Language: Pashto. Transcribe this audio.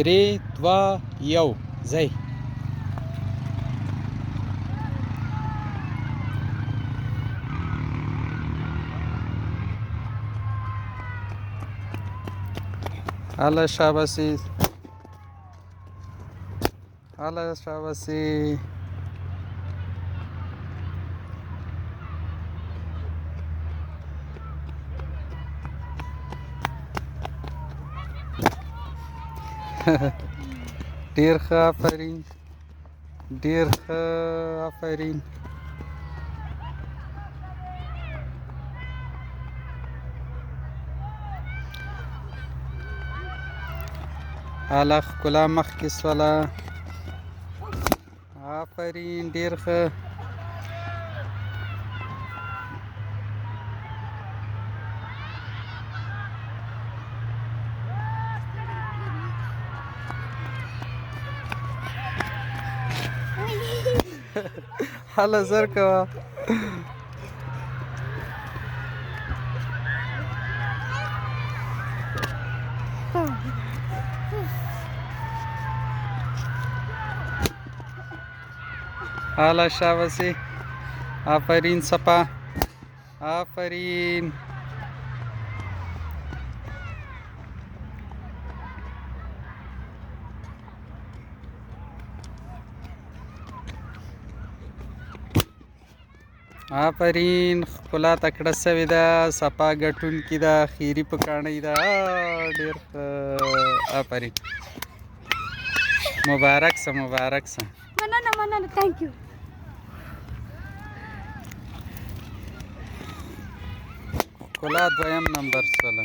3 2 1 ځئ. هله شاباسي هله شاباسي. ډیر ښه آفرین ډیر ښه آفرین. هله ښکلا مخکې سوله. آفرین ډیر ښه. هله زر کوه. هله شاباسي. آفرین سپا. آفرین. آفرین ښکلا تکړه سوې ده. سپا ګټونکې ده. خیري په کاڼۍ ده. ډېر ښه. آفرین. مبارک سه مبارک سه. مننه مننه. تھینک یو. ښکلا دویم نمبر سوله.